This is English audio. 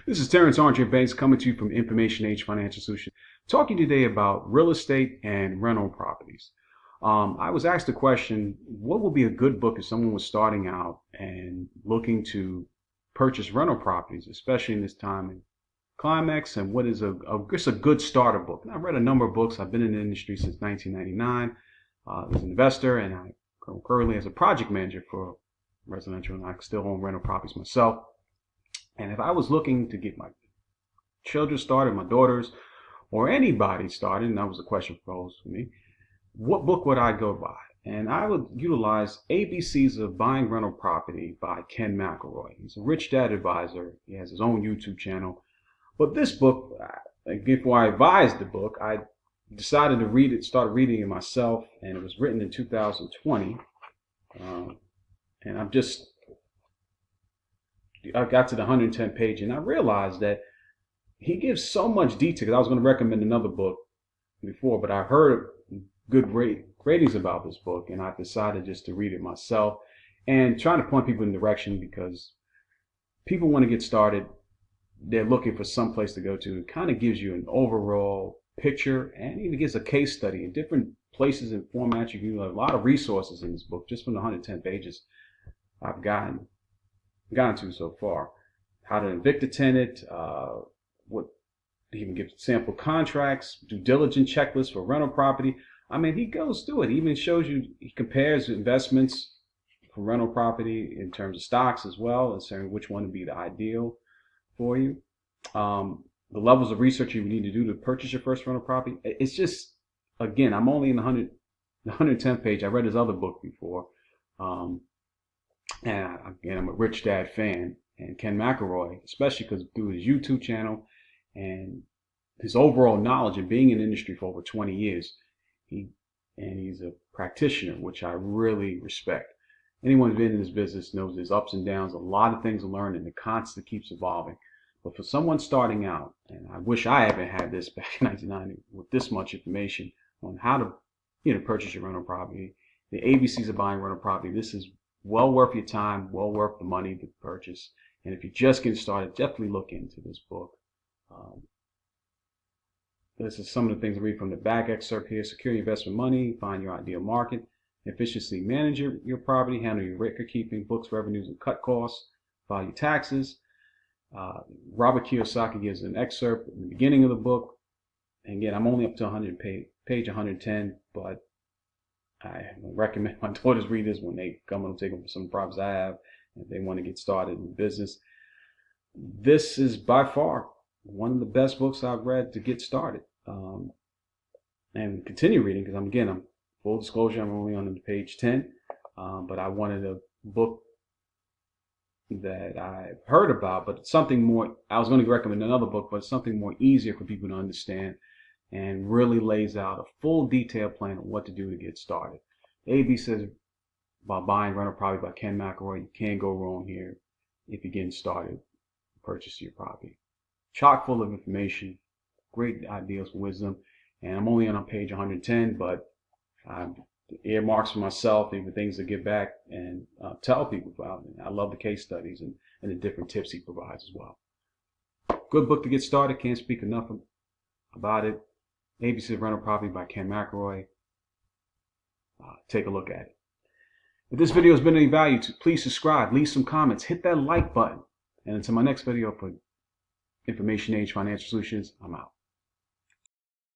This is Terrence Andre Banks coming to you from Information Age Financial Solutions, talking today about real estate and rental properties. I was asked the question, what would be a good book if someone was starting out and looking to purchase rental properties, especially in this time in climax, and what is just a good starter book? And I've read a number of books. I've been in the industry since 1999 as an investor, and I currently as a project manager for residential, and I still own rental properties myself. And if I was looking to get my children started, my daughters, or anybody started, and that was a question posed for me, what book would I go by? And I would utilize ABCs of Buying Rental Property by Ken McElroy. He's a rich dad advisor. He has his own YouTube channel. But this book, before I advised the book, I decided to read it, started reading it myself, and it was written in 2020. And I got to the 110 page, and I realized that he gives so much detail. 'Cause I was going to recommend another book before, but I heard good ratings about this book, and I decided just to read it myself and trying to point people in the direction, because people want to get started. They're looking for some place to go to. It kind of gives you an overall picture, and even gives a case study in different places and formats. You can use a lot of resources in this book just from the 110 pages I've gotten to so far. How to evict a tenant, what he even gives sample contracts, due diligence checklists for rental property. I mean, he goes through it. He even shows you, he compares investments for rental property in terms of stocks as well, and saying which one would be the ideal for you. The levels of research you need to do to purchase your first rental property. It's just, again, I'm only in the 110 page. I read his other book before. And again, I'm a Rich Dad fan, and Ken McElroy, especially because through his YouTube channel and his overall knowledge of being in the industry for over 20 years, he's a practitioner, which I really respect. Anyone who's been in this business knows there's ups and downs, a lot of things to learn, and it constantly keeps evolving. But for someone starting out, and I wish I haven't had this back in 1990 with this much information on how to purchase your rental property, the ABCs of Buying Rental Property, this is well worth your time, well worth the money to purchase. And if you're just getting started, definitely look into this book. This is some of the things I read from the back excerpt here. Secure your investment money, find your ideal market, efficiently manage your property, handle your record keeping, books revenues and cut costs, file your taxes. Robert Kiyosaki gives an excerpt in the beginning of the book. And again, I'm only up to page 110, but I recommend my daughters read this when they come and take them for some properties I have, if they want to get started in business. This is by far one of the best books I've read to get started, and continue reading, because I'm full disclosure, I'm only on page 10, but I wanted a book that I've heard about, but something more. I was going to recommend another book, but something more easier for people to understand, and really lays out a full detailed plan of what to do to get started. AB says about Buying Rental Property by Ken McElroy. You can't go wrong here if you're getting started, purchase your property. Chock full of information, great ideas for wisdom, and I'm only on page 110, but earmarks for myself, even things to give back and tell people about. I love the case studies and the different tips he provides as well. Good book to get started. Can't speak enough about it. ABC of Rental Property by Ken McElroy. Take a look at it. If this video has been of any value, please subscribe, leave some comments, hit that like button. And until my next video for Information Age Financial Solutions, I'm out.